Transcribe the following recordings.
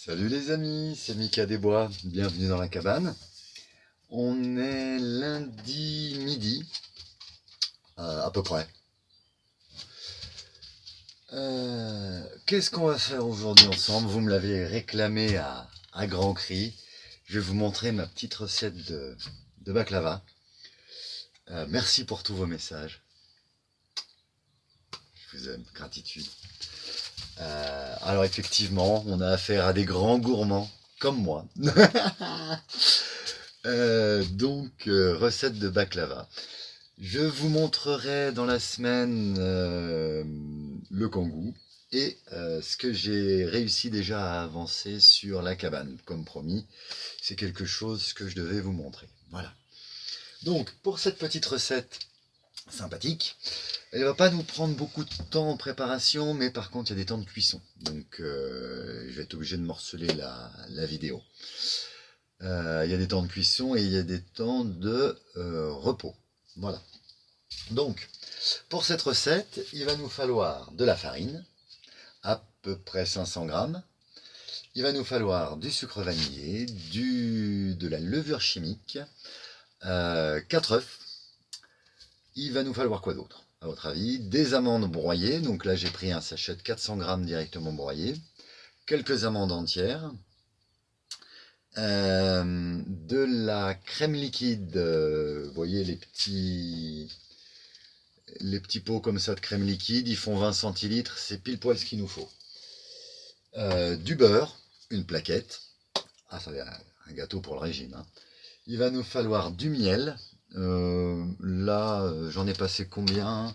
Salut les amis, c'est Mika Desbois, bienvenue dans la cabane. On est lundi midi, à peu près. Qu'est-ce qu'on va faire aujourd'hui ensemble? Vous me l'avez réclamé à grands cris. Je vais vous montrer ma petite recette de baklava. Merci pour tous vos messages. Je vous aime, gratitude. Alors effectivement, on a affaire à des grands gourmands, comme moi. Recette de baklava. Je vous montrerai dans la semaine le kangou et ce que j'ai réussi déjà à avancer sur la cabane. Comme promis, c'est quelque chose que je devais vous montrer. Voilà. Donc, pour cette petite recette sympathique, elle ne va pas nous prendre beaucoup de temps en préparation, mais par contre, il y a des temps de cuisson. Donc, je vais être obligé de morceler la vidéo. Il y a des temps de cuisson et il y a des temps de repos. Voilà. Donc, pour cette recette, il va nous falloir de la farine, à peu près 500 grammes. Il va nous falloir du sucre vanillé, de la levure chimique, 4 œufs. Il va nous falloir quoi d'autre, à votre avis? Des amandes broyées. Donc là, j'ai pris un sachet de 400 grammes directement broyé. Quelques amandes entières. De la crème liquide, vous voyez les petits pots comme ça de crème liquide, ils font 20 centilitres, c'est pile poil ce qu'il nous faut. Du beurre, une plaquette, ça va un gâteau pour le régime. Hein. Il va nous falloir du miel, là j'en ai passé combien?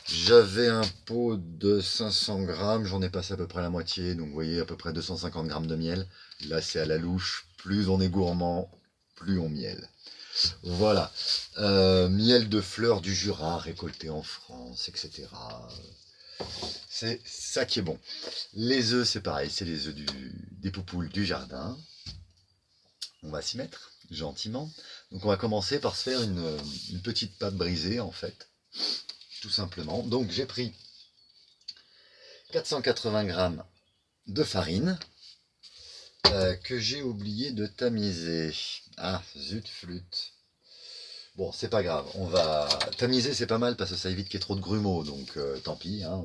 J'avais un pot de 500 grammes, j'en ai passé à peu près la moitié, donc vous voyez à peu près 250 grammes de miel. Là c'est à la louche, plus on est gourmand, plus on miel. Voilà, miel de fleurs du Jura, récolté en France, etc. C'est ça qui est bon. Les œufs c'est pareil, c'est les œufs des poupoules du jardin. On va s'y mettre gentiment. Donc on va commencer par se faire une petite pâte brisée en fait. Tout simplement. Donc j'ai pris 480 grammes de farine que j'ai oublié de tamiser. Ah, zut flûte. Bon, c'est pas grave. On va tamiser, c'est pas mal parce que ça évite qu'il y ait trop de grumeaux. Donc tant pis, hein,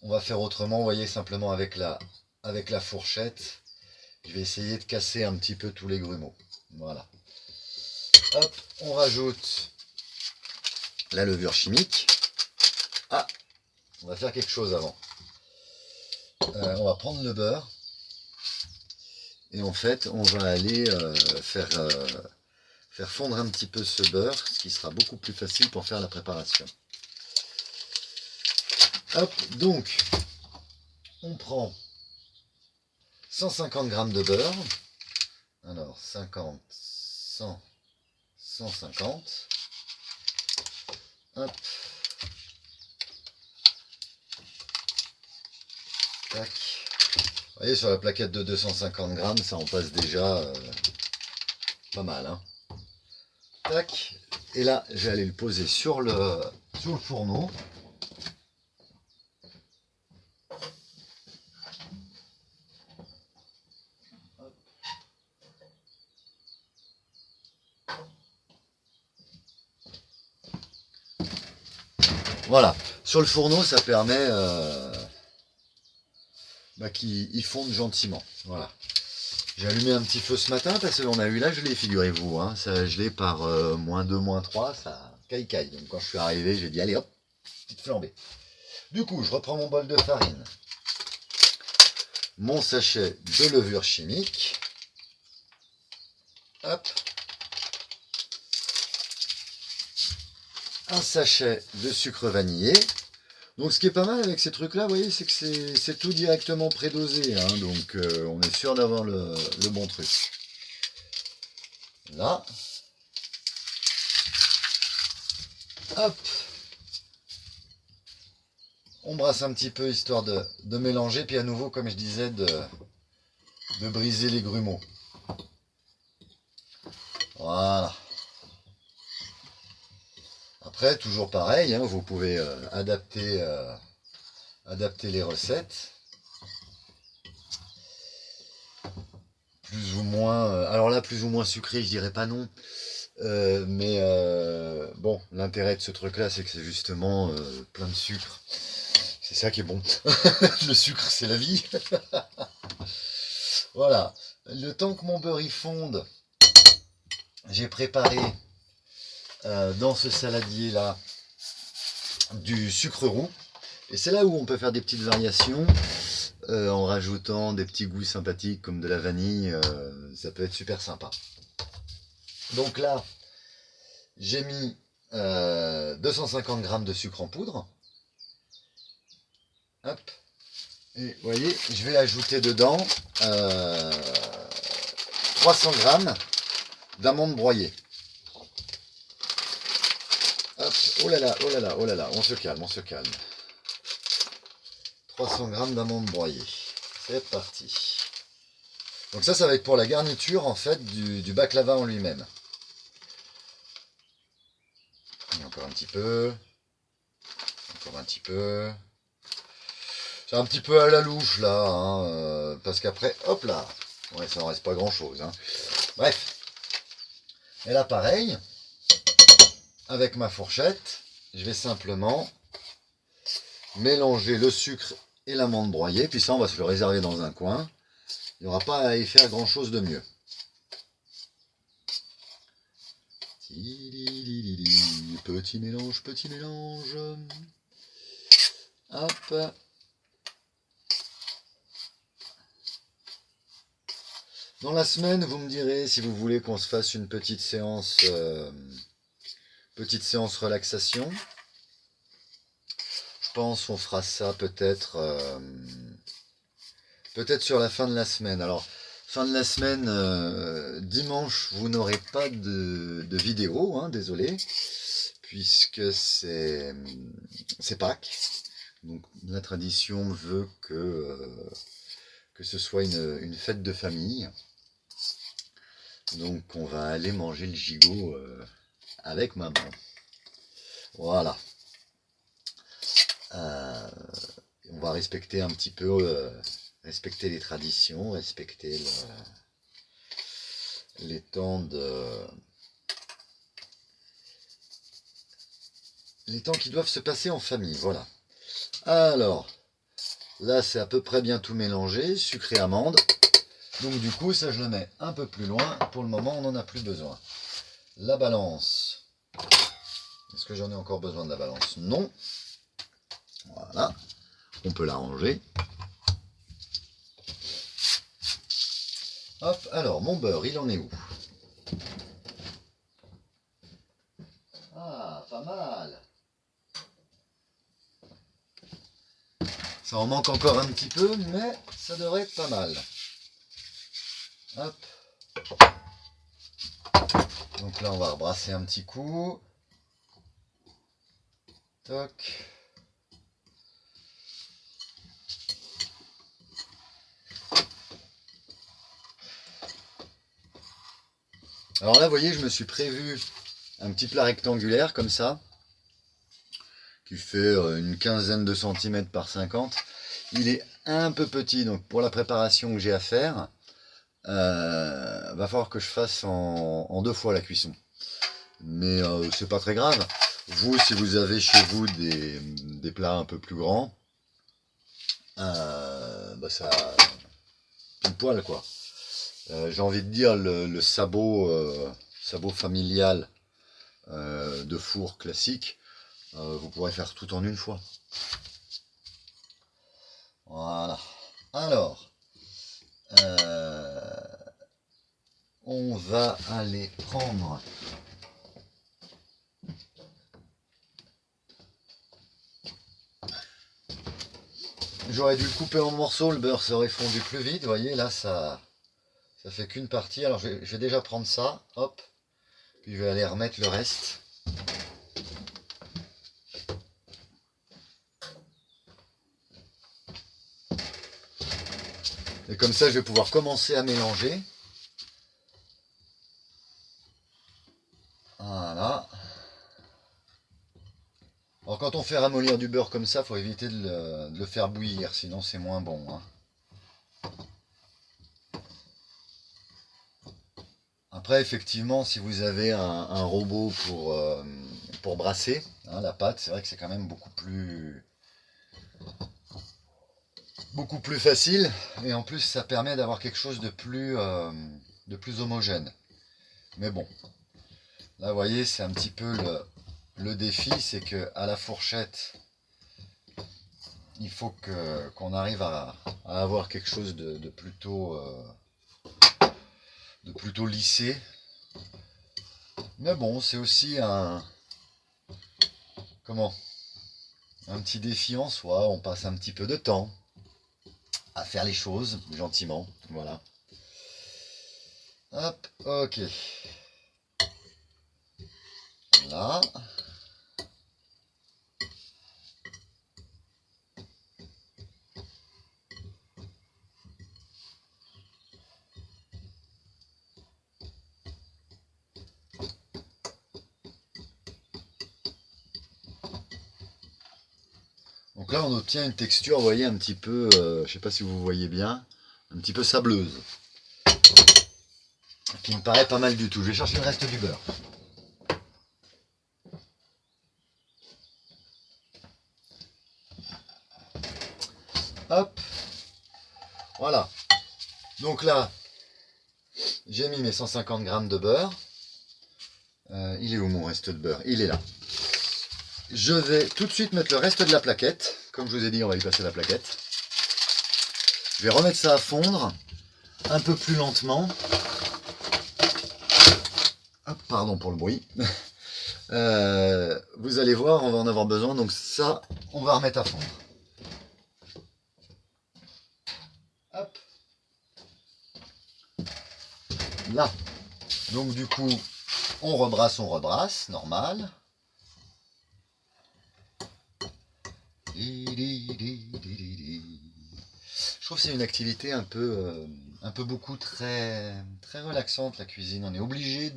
on va faire autrement. Vous voyez, simplement avec la fourchette, je vais essayer de casser un petit peu tous les grumeaux. Voilà. Hop, on rajoute la levure chimique. Ah, on va faire quelque chose avant. On va prendre le beurre et en fait on va aller faire fondre un petit peu ce beurre, ce qui sera beaucoup plus facile pour faire la préparation. Hop, donc on prend 150 grammes de beurre. Alors 50, 100, 150. Hop. Tac. Vous voyez, sur la plaquette de 250 grammes, ça en passe déjà pas mal. Hein. Tac. Et là, je vais aller le poser sur le fourneau. Voilà. Sur le fourneau, ça permet qu'ils fondent gentiment. Voilà. J'ai allumé un petit feu ce matin parce qu'on a eu la gelée, figurez-vous. Hein. Ça a gelé par -2, -3, ça caille. Donc quand je suis arrivé, j'ai dit allez hop, petite flambée. Du coup, je reprends mon bol de farine, mon sachet de levure chimique. Hop. Un sachet de sucre vanillé. Donc ce qui est pas mal avec ces trucs là, vous voyez, c'est que c'est tout directement prédosé, hein, donc on est sûr d'avoir le bon truc. Là, hop, on brasse un petit peu histoire de mélanger, puis à nouveau, comme je disais, de briser les grumeaux. Voilà. Après, toujours pareil, hein, vous pouvez adapter les recettes. plus ou moins, alors là, plus ou moins sucré, je dirais pas non. Mais bon, l'intérêt de ce truc-là, c'est que c'est justement plein de sucre. C'est ça qui est bon. Le sucre, c'est la vie. Voilà. Le temps que mon beurre y fonde, j'ai préparé dans ce saladier-là du sucre roux. Et c'est là où on peut faire des petites variations en rajoutant des petits goûts sympathiques comme de la vanille. Ça peut être super sympa. Donc là, j'ai mis 250 g de sucre en poudre. Hop. Et vous voyez, je vais ajouter dedans 300 g d'amandes broyées. Hop, oh là là, oh là là, oh là là, on se calme, on se calme. 300 g d'amandes broyées. C'est parti. Donc ça va être pour la garniture en fait du baklava en lui-même. Encore un petit peu. Encore un petit peu. C'est un petit peu à la louche là, hein, parce qu'après, hop là, ouais, ça en reste pas grand chose. Hein. Bref. Et là pareil, avec ma fourchette, je vais simplement mélanger le sucre et l'amande broyée, puis ça on va se le réserver dans un coin. Il n'y aura pas à y faire grand chose de mieux. Petit mélange, petit mélange. Hop. Dans la semaine, vous me direz si vous voulez qu'on se fasse une petite séance relaxation. Je pense qu'on fera ça peut-être sur la fin de la semaine. Alors, fin de la semaine, dimanche, vous n'aurez pas de vidéo, hein, désolé, puisque c'est Pâques. Donc la tradition veut que ce soit une fête de famille. Donc on va aller manger le gigot avec maman. Voilà. On va respecter un petit peu, respecter les traditions, respecter les temps qui doivent se passer en famille. Voilà. Alors, là c'est à peu près bien tout mélangé, sucre et amande. Donc du coup, ça je le mets un peu plus loin. Pour le moment, on n'en a plus besoin. La balance. Est-ce que j'en ai encore besoin de la balance? Non. Voilà. On peut la ranger. Hop, alors, mon beurre, il en est où? Ah, pas mal. Ça en manque encore un petit peu, mais ça devrait être pas mal. Hop. Donc là, on va rebrasser un petit coup. Toc. Alors là, vous voyez, je me suis prévu un petit plat rectangulaire comme ça, qui fait une quinzaine de centimètres par 50. Il est un peu petit, donc pour la préparation que j'ai à faire, va falloir que je fasse en 2 fois la cuisson. Mais c'est pas très grave. Vous, si vous avez chez vous des plats un peu plus grands, bah ça pile poil quoi. J'ai envie de dire le sabot familial de four classique, vous pourrez faire tout en une fois. Voilà. Alors, on va aller prendre j'aurais dû le couper en morceaux, le beurre serait fondu plus vite. Vous voyez, là, ça fait qu'une partie. Alors, je vais déjà prendre ça. Hop. Puis, je vais aller remettre le reste. Et comme ça, je vais pouvoir commencer à mélanger. Voilà. Alors quand on fait ramollir du beurre comme ça, il faut éviter de le faire bouillir, sinon c'est moins bon. Hein. Après, effectivement, si vous avez un robot pour brasser hein, la pâte, c'est vrai que c'est quand même beaucoup plus facile. Et en plus, ça permet d'avoir quelque chose de plus homogène. Mais bon, là, vous voyez, c'est un petit peu le défi, c'est que à la fourchette, il faut qu'on arrive à avoir quelque chose de plutôt lissé. Mais bon, c'est aussi un petit défi en soi. On passe un petit peu de temps à faire les choses gentiment. Voilà. Hop, ok. Là. Donc là, on obtient une texture, vous voyez, un petit peu, je ne sais pas si vous voyez bien, un petit peu sableuse. Qui me paraît pas mal du tout. Je vais chercher le reste du beurre. Hop. Voilà. Donc là, j'ai mis mes 150 grammes de beurre. Il est où mon reste de beurre? Il est là. Je vais tout de suite mettre le reste de la plaquette. Comme je vous ai dit, on va y passer la plaquette. Je vais remettre ça à fondre un peu plus lentement. Hop, pardon pour le bruit. Vous allez voir, on va en avoir besoin. Donc ça, on va remettre à fondre. Hop. Là. Donc du coup, on rebrasse, normal. Je trouve que c'est une activité un peu beaucoup très relaxante, la cuisine. On est obligé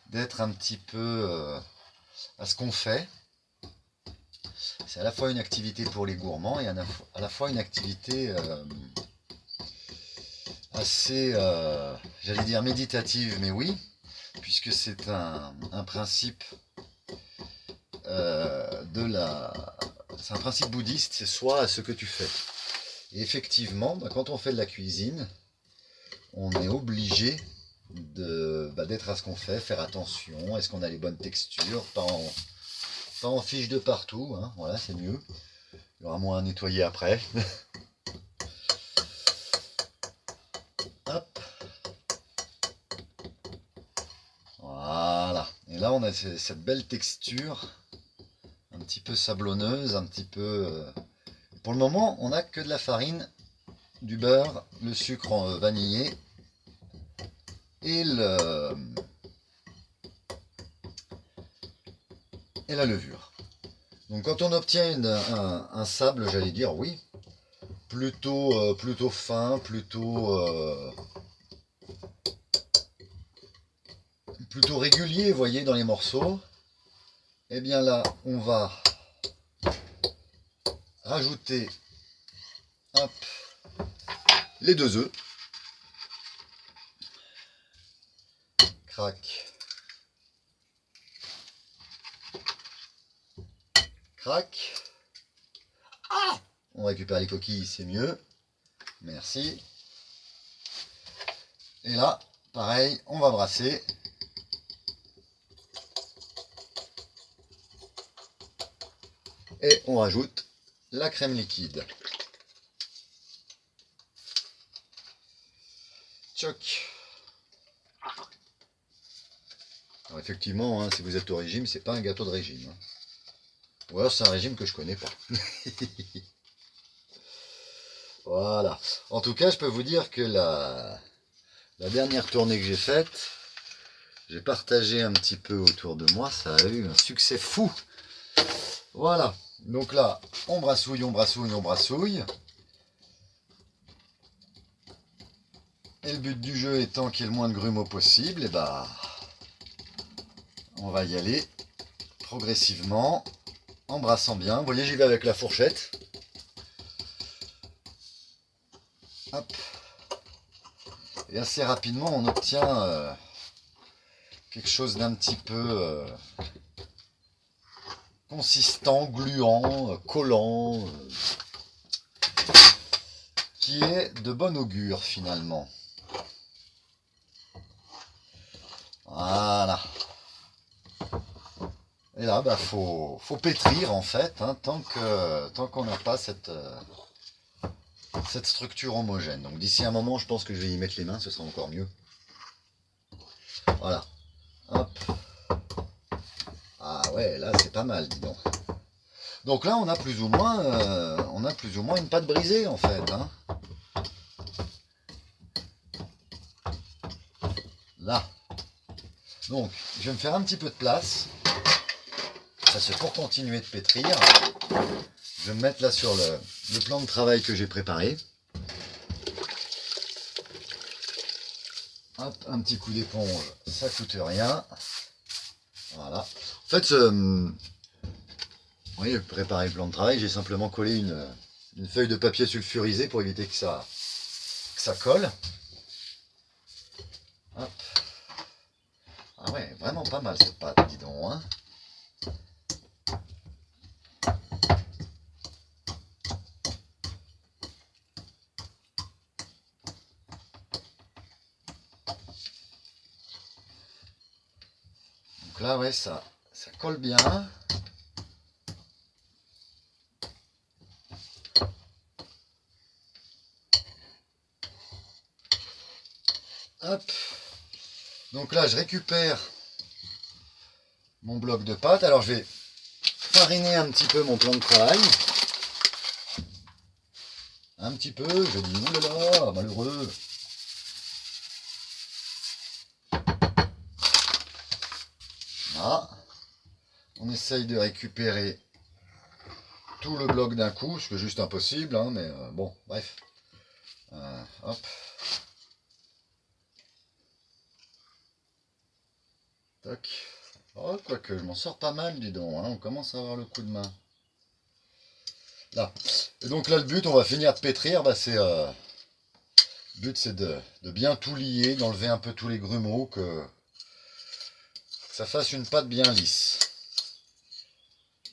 d'être un petit peu à ce qu'on fait. C'est à la fois une activité pour les gourmands et à la fois une activité assez, j'allais dire méditative, mais oui, puisque c'est un principe c'est un principe bouddhiste, c'est soi à ce que tu fais. Et effectivement, quand on fait de la cuisine, on est obligé d'être à ce qu'on fait, faire attention, est-ce qu'on a les bonnes textures, pas en fiche de partout, hein, voilà, c'est mieux. Il y aura moins à nettoyer après. Hop. Voilà. Et là, on a cette belle texture, un petit peu sablonneuse, un petit peu... Pour le moment, on n'a que de la farine, du beurre, le sucre vanillé et la levure. Donc quand on obtient un sable, j'allais dire oui, plutôt fin, plutôt régulier, vous voyez, dans les morceaux, et bien là, on va rajouter hop, les 2 œufs. Crac. Crac. Ah, on récupère les coquilles, c'est mieux. Merci. Et là, pareil, on va brasser. Et on rajoute la crème liquide. Tchoc. Alors effectivement, hein, si vous êtes au régime, c'est pas un gâteau de régime. Hein. Ou alors c'est un régime que je connais pas. Voilà. En tout cas, je peux vous dire que la dernière tournée que j'ai faite, j'ai partagé un petit peu autour de moi, ça a eu un succès fou. Voilà. Donc là, on brassouille, on brassouille, on brassouille. Et le but du jeu étant qu'il y ait le moins de grumeaux possible, et bah, on va y aller progressivement, en brassant bien. Vous voyez, j'y vais avec la fourchette. Hop. Et assez rapidement, on obtient quelque chose d'un petit peu consistant, gluant, collant, qui est de bon augure finalement. Voilà. Et là, bah, faut pétrir en fait, hein, tant qu'on n'a pas cette structure homogène. Donc d'ici un moment, je pense que je vais y mettre les mains, ce sera encore mieux. Voilà. Hop. Ah ouais, là c'est pas mal, dis donc. Donc là, on a plus ou moins une pâte brisée en fait, hein. Là. Donc, je vais me faire un petit peu de place. Ça c'est pour continuer de pétrir. Je vais me mettre là sur le plan de travail que j'ai préparé. Hop, un petit coup d'éponge, ça coûte rien. Voilà. En fait, vous voyez, préparer le plan de travail, j'ai simplement collé une feuille de papier sulfurisé pour éviter que ça colle. Hop. Ah ouais, vraiment pas mal cette pâte, dis donc, hein. Donc là, ouais, ça colle bien. Hop. Donc là, je récupère mon bloc de pâte. Alors, je vais fariner un petit peu mon plan de travail. Un petit peu, je dis, oulala, malheureux. Voilà. On essaye de récupérer tout le bloc d'un coup, ce qui est juste impossible, hein, mais bon, bref. Hop. Tac. Oh, quoique, je m'en sors pas mal, dis donc, hein, on commence à avoir le coup de main. Là. Et donc là, le but, on va finir de pétrir, bah, le but c'est de bien tout lier, d'enlever un peu tous les grumeaux, que ça fasse une pâte bien lisse.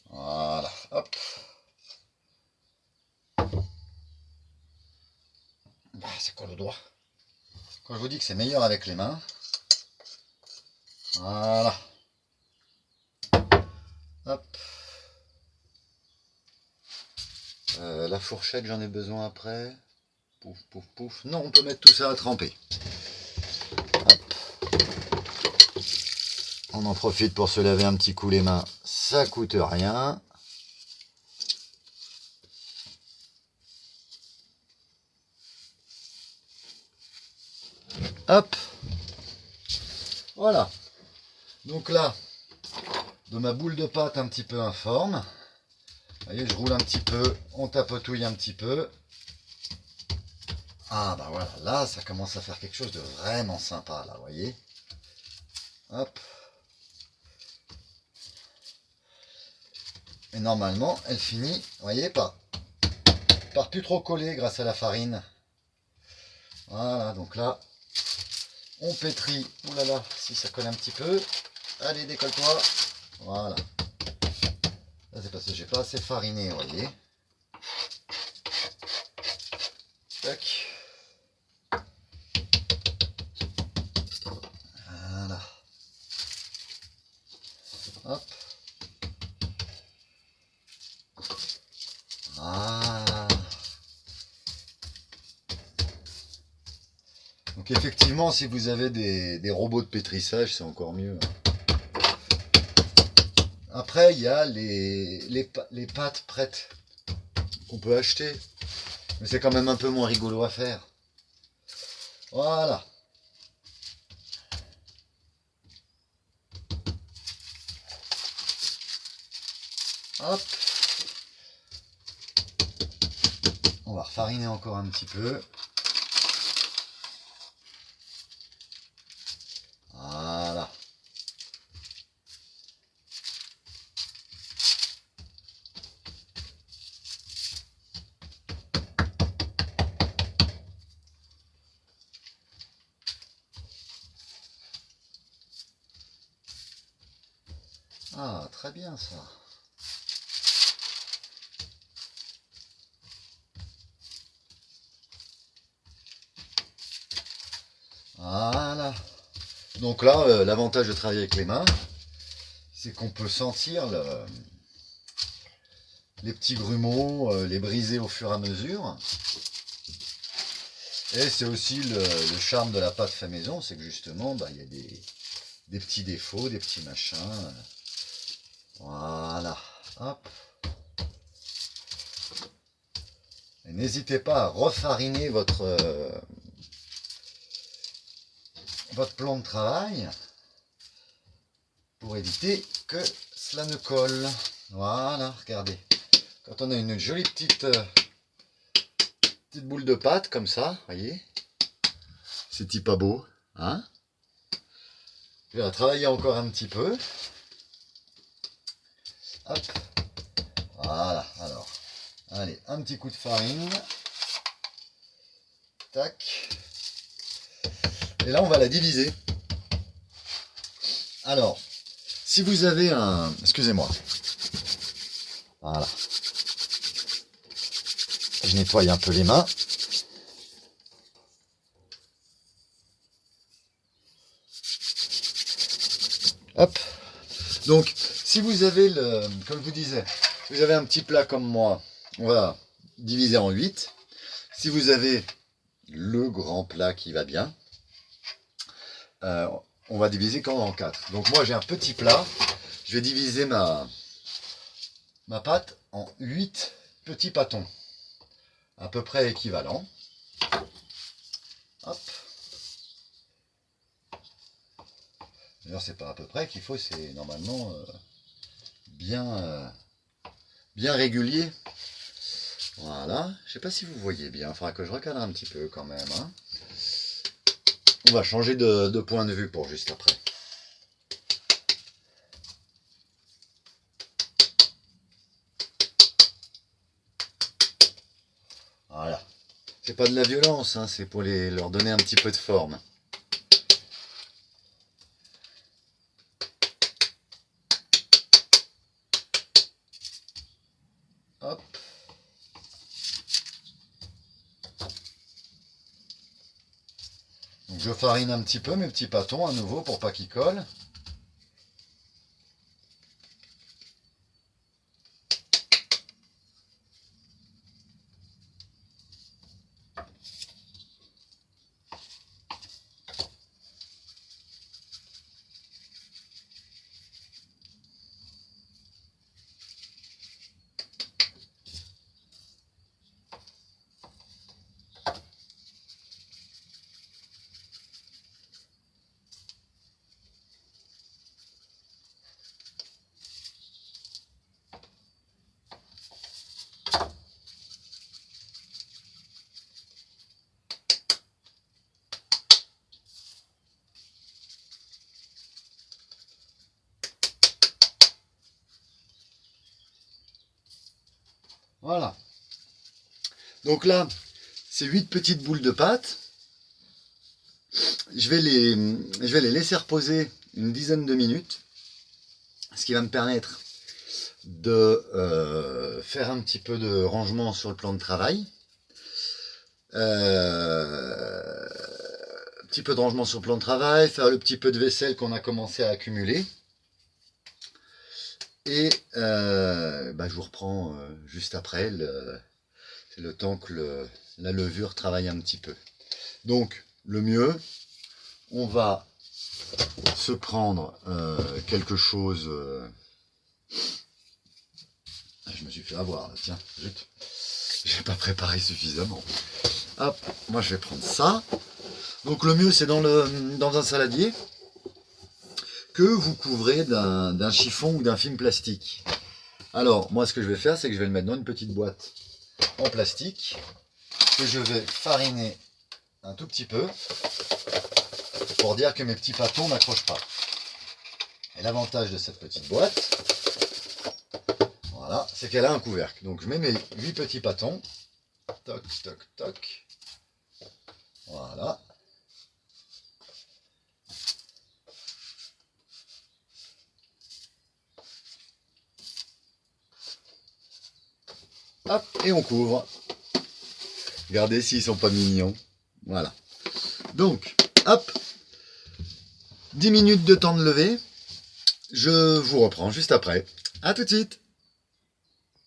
Voilà, hop. Ah, ça colle au doigt. Quand je vous dis que c'est meilleur avec les mains. Voilà. Hop. La fourchette, j'en ai besoin après. Pouf, pouf, pouf. Non, on peut mettre tout ça à tremper. Hop. On en profite pour se laver un petit coup les mains. Ça coûte rien. Hop. Voilà. Donc là, de ma boule de pâte un petit peu informe. Vous voyez, je roule un petit peu, on tapotouille un petit peu. Ah bah voilà, là ça commence à faire quelque chose de vraiment sympa là, vous voyez. Hop. Et normalement, elle finit, vous voyez, par plus trop coller grâce à la farine. Voilà, donc là, on pétrit. Ouh là là, si ça colle un petit peu. Allez, décolle-toi. Voilà. Là, c'est parce que j'ai pas assez fariné, vous voyez. Tac. Voilà. Hop. Ah. Donc effectivement, si vous avez des robots de pétrissage, c'est encore mieux. Après, il y a les pâtes prêtes qu'on peut acheter. Mais c'est quand même un peu moins rigolo à faire. Voilà. Hop. On va refariner encore un petit peu. Voilà. très bien ça. Voilà. Donc là, l'avantage de travailler avec les mains, c'est qu'on peut sentir les petits grumeaux, les briser au fur et à mesure. Et c'est aussi le charme de la pâte fait maison, c'est que justement, il y a des petits défauts, des petits machins. Voilà. Hop. Et n'hésitez pas à refariner votre plan de travail pour éviter que cela ne colle. Voilà, regardez. Quand on a une jolie petite boule de pâte comme ça, voyez, c'est pas beau, hein? Je vais travailler encore un petit peu. Hop. Voilà, alors. Allez, un petit coup de farine. Tac. Et là, on va la diviser. Alors, si vous avez un... Excusez-moi. Voilà. Je nettoie un peu les mains. Hop. Donc, si vous avez comme je vous disais, si vous avez un petit plat comme moi, on va diviser en 8. Si vous avez le grand plat qui va bien, on va diviser quand en 4. Donc moi j'ai un petit plat, je vais diviser ma pâte en 8 petits pâtons, à peu près équivalents. Hop. D'ailleurs c'est pas à peu près qu'il faut, c'est normalement bien régulier. Voilà, je sais pas si vous voyez bien, il faudra que je recadre un petit peu quand même. Hein. On va changer de point de vue pour juste après. Voilà. C'est pas de la violence, hein, c'est pour leur donner un petit peu de forme. Hop. Donc je farine un petit peu mes petits pâtons à nouveau pour pas qu'ils collent. Voilà. Donc là, ces 8 petites boules de pâte, je vais les laisser reposer une dizaine de minutes, ce qui va me permettre de faire un petit peu de rangement sur le plan de travail. Un petit peu de rangement sur le plan de travail, faire le petit peu de vaisselle qu'on a commencé à accumuler. Et je vous reprends juste après, c'est le temps que la levure travaille un petit peu. Donc le mieux, on va se prendre quelque chose... je me suis fait avoir là, tiens, zut. J'ai pas préparé suffisamment. Hop, moi je vais prendre ça. Donc le mieux c'est dans un saladier que vous couvrez d'un chiffon ou d'un film plastique. Alors moi ce que je vais faire c'est que je vais le mettre dans une petite boîte en plastique que je vais fariner un tout petit peu pour dire que mes petits pâtons n'accrochent pas. Et l'avantage de cette petite boîte, voilà, c'est qu'elle a un couvercle. Donc je mets mes 8 petits pâtons. Toc, toc, toc. Voilà. Hop, et on couvre. Regardez s'ils sont pas mignons. Voilà. Donc, hop, 10 minutes de temps de lever. Je vous reprends juste après. À tout de suite.